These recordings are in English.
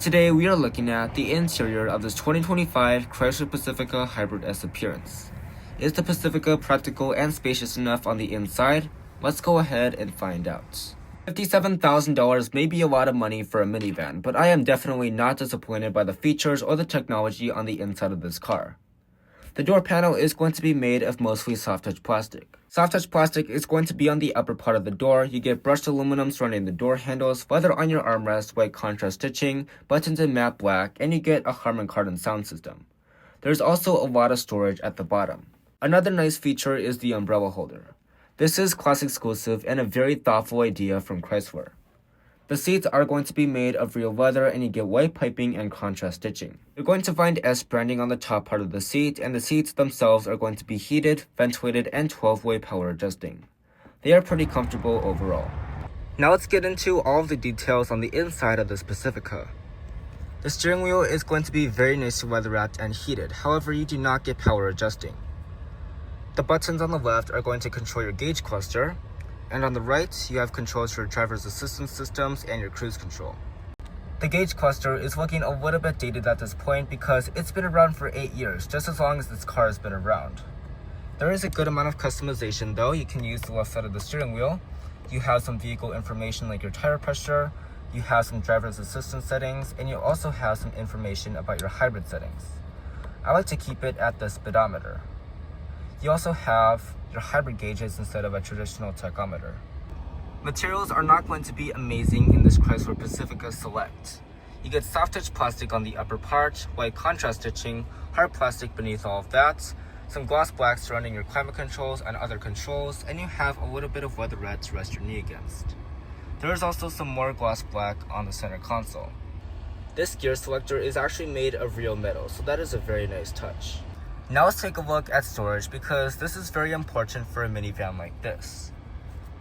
Today we are looking at the interior of this 2025 Chrysler Pacifica Hybrid S appearance. Is the Pacifica practical and spacious enough on the inside? Let's go ahead and find out. $57,000 may be a lot of money for a minivan, but I am definitely not disappointed by the features or the technology on the inside of this car. The door panel is going to be made of mostly soft-touch plastic. Soft-touch plastic is going to be on the upper part of the door. You get brushed aluminum surrounding the door handles, leather on your armrest, white contrast stitching, buttons in matte black, and you get a Harman Kardon sound system. There's also a lot of storage at the bottom. Another nice feature is the umbrella holder. This is class exclusive and a very thoughtful idea from Chrysler. The seats are going to be made of real leather and you get white piping and contrast stitching. You're going to find S branding on the top part of the seat, and the seats themselves are going to be heated, ventilated, and 12-way power adjusting. They are pretty comfortable overall. Now let's get into all of the details on the inside of this Pacifica. The steering wheel is going to be very nicely leather wrapped and heated, however you do not get power adjusting. The buttons on the left are going to control your gauge cluster, and on the right, you have controls for your driver's assistance systems and your cruise control. The gauge cluster is looking a little bit dated at this point because it's been around for 8 years, just as long as this car has been around. There is a good amount of customization though. You can use the left side of the steering wheel. You have some vehicle information like your tire pressure, you have some driver's assistance settings, and you also have some information about your hybrid settings. I like to keep it at the speedometer. You also have your hybrid gauges instead of a traditional tachometer. Materials are not going to be amazing in this Chrysler Pacifica Select. You get soft touch plastic on the upper part, white contrast stitching, hard plastic beneath all of that, some gloss black surrounding your climate controls and other controls, and you have a little bit of leatherette to rest your knee against. There is also some more gloss black on the center console. This gear selector is actually made of real metal, so that is a very nice touch. Now let's take a look at storage because this is very important for a minivan like this.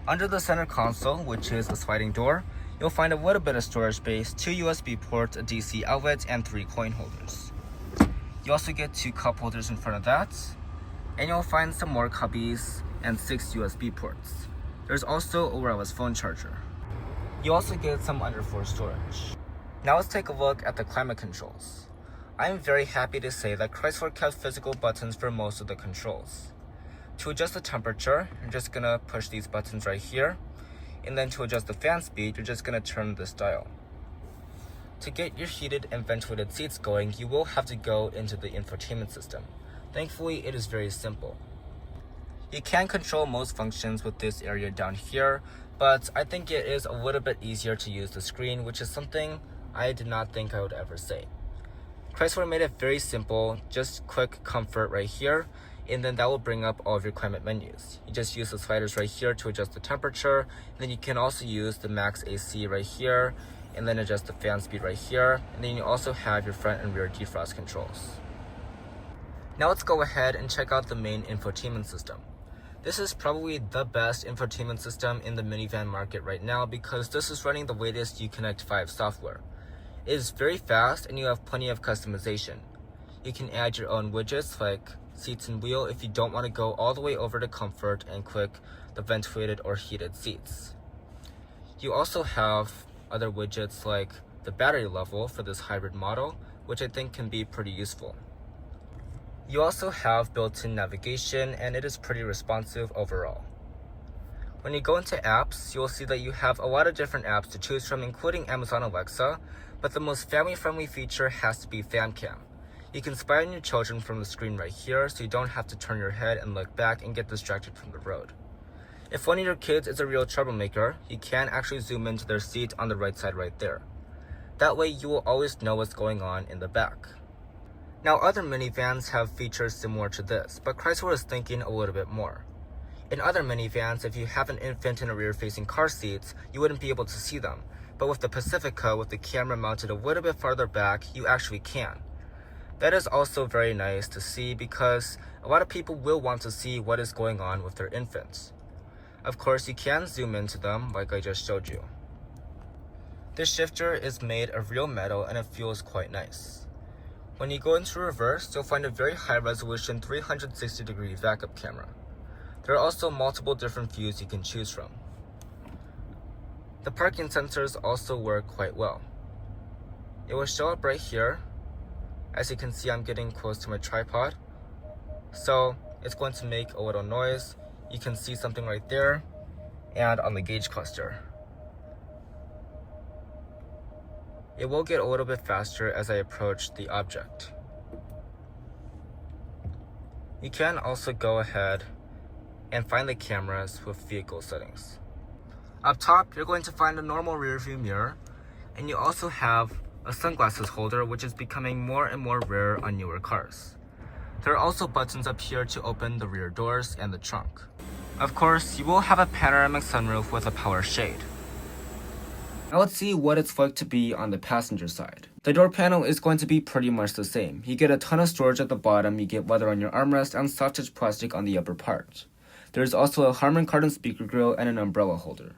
Under the center console, which is a sliding door, you'll find a little bit of storage space, 2 USB ports, a DC outlet, and 3 coin holders. You also get 2 cup holders in front of that, and you'll find some more cubbies and 6 USB ports. There's also a wireless phone charger. You also get some underfloor storage. Now let's take a look at the climate controls. I am very happy to say that Chrysler kept physical buttons for most of the controls. To adjust the temperature, you're just gonna push these buttons right here, and then to adjust the fan speed, you're just gonna turn this dial. To get your heated and ventilated seats going, you will have to go into the infotainment system. Thankfully, it is very simple. You can control most functions with this area down here, but I think it is a little bit easier to use the screen, which is something I did not think I would ever say. Chrysler made it very simple, just click comfort right here, and then that will bring up all of your climate menus. You just use the sliders right here to adjust the temperature, and then you can also use the max AC right here, and then adjust the fan speed right here, and then you also have your front and rear defrost controls. Now let's go ahead and check out the main infotainment system. This is probably the best infotainment system in the minivan market right now because this is running the latest Uconnect 5 software. It is very fast and you have plenty of customization. You can add your own widgets like seats and wheel if you don't want to go all the way over to comfort and click the ventilated or heated seats. You also have other widgets like the battery level for this hybrid model, which I think can be pretty useful. You also have built-in navigation and it is pretty responsive overall. When you go into apps, you'll see that you have a lot of different apps to choose from, including Amazon Alexa, but the most family-friendly feature has to be FamCam. You can spy on your children from the screen right here, so you don't have to turn your head and look back and get distracted from the road. If one of your kids is a real troublemaker, you can actually zoom into their seat on the right side right there. That way you will always know what's going on in the back. Now other minivans have features similar to this, but Chrysler is thinking a little bit more. In other minivans, if you have an infant in a rear-facing car seats, you wouldn't be able to see them. But with the Pacifica, with the camera mounted a little bit farther back, you actually can. That is also very nice to see because a lot of people will want to see what is going on with their infants. Of course, you can zoom into them like I just showed you. This shifter is made of real metal and it feels quite nice. When you go into reverse, you'll find a very high-resolution 360-degree backup camera. There are also multiple different views you can choose from. The parking sensors also work quite well. It will show up right here. As you can see, I'm getting close to my tripod. So it's going to make a little noise. You can see something right there and on the gauge cluster. It will get a little bit faster as I approach the object. You can also go ahead and find the cameras with vehicle settings. Up top, you're going to find a normal rear view mirror, and you also have a sunglasses holder, which is becoming more and more rare on newer cars. There are also buttons up here to open the rear doors and the trunk. Of course, you will have a panoramic sunroof with a power shade. Now let's see what it's like to be on the passenger side. The door panel is going to be pretty much the same. You get a ton of storage at the bottom, you get leather on your armrest, and soft touch plastic on the upper part. There's also a Harman Kardon speaker grill and an umbrella holder.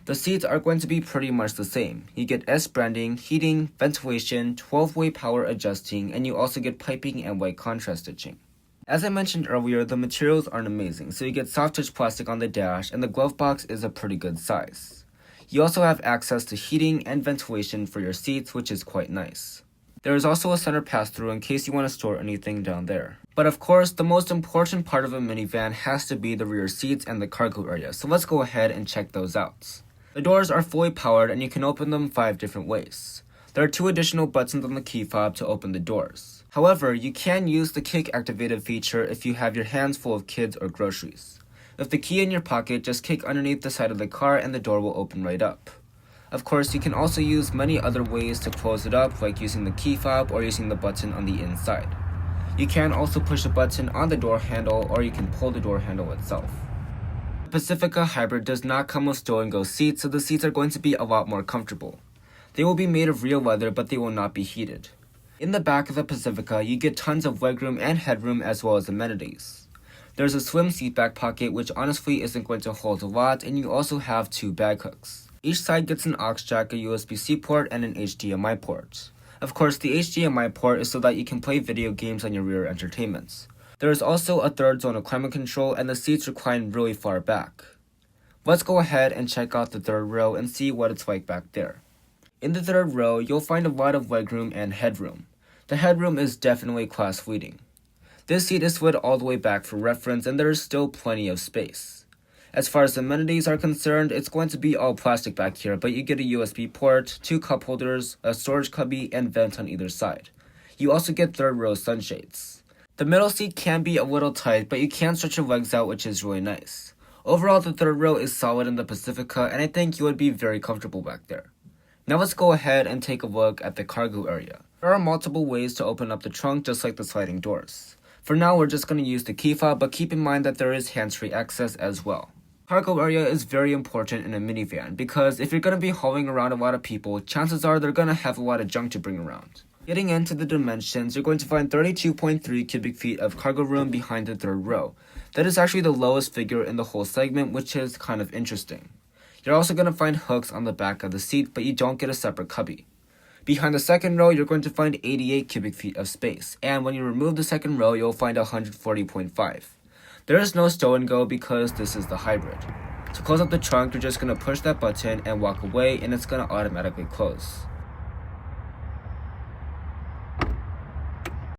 The seats are going to be pretty much the same. You get S branding, heating, ventilation, 12-way power adjusting, and you also get piping and white contrast stitching. As I mentioned earlier, the materials aren't amazing, so you get soft touch plastic on the dash, and the glove box is a pretty good size. You also have access to heating and ventilation for your seats, which is quite nice. There is also a center pass-through in case you want to store anything down there. But of course, the most important part of a minivan has to be the rear seats and the cargo area, so let's go ahead and check those out. The doors are fully powered and you can open them 5 different ways. There are 2 additional buttons on the key fob to open the doors. However, you can use the kick activated feature if you have your hands full of kids or groceries. With the key in your pocket, just kick underneath the side of the car and the door will open right up. Of course, you can also use many other ways to close it up, like using the key fob or using the button on the inside. You can also push a button on the door handle, or you can pull the door handle itself. The Pacifica Hybrid does not come with stow-and-go seats, so the seats are going to be a lot more comfortable. They will be made of real leather, but they will not be heated. In the back of the Pacifica, you get tons of legroom and headroom as well as amenities. There's a slim seat back pocket, which honestly isn't going to hold a lot, and you also have 2 bag hooks. Each side gets an aux jack, a USB-C port, and an HDMI port. Of course, the HDMI port is so that you can play video games on your rear entertainments. There is also a 3rd zone of climate control, and the seats recline really far back. Let's go ahead and check out the 3rd row and see what it's like back there. In the 3rd row, you'll find a lot of legroom and headroom. The headroom is definitely class leading. This seat is slid all the way back for reference, and there is still plenty of space. As far as amenities are concerned, it's going to be all plastic back here, but you get a USB port, 2 cup holders, a storage cubby, and vent on either side. You also get 3rd row sunshades. The middle seat can be a little tight, but you can stretch your legs out, which is really nice. Overall, the 3rd row is solid in the Pacifica, and I think you would be very comfortable back there. Now let's go ahead and take a look at the cargo area. There are multiple ways to open up the trunk, just like the sliding doors. For now, we're just going to use the key fob, but keep in mind that there is hands-free access as well. Cargo area is very important in a minivan because if you're going to be hauling around a lot of people, chances are they're going to have a lot of junk to bring around. Getting into the dimensions, you're going to find 32.3 cubic feet of cargo room behind the 3rd row. That is actually the lowest figure in the whole segment, which is kind of interesting. You're also going to find hooks on the back of the seat, but you don't get a separate cubby. Behind the 2nd row, you're going to find 88 cubic feet of space, and when you remove the 2nd row, you'll find 140.5. There is no stow and go because this is the hybrid. To close up the trunk, you're just going to push that button and walk away, and it's going to automatically close.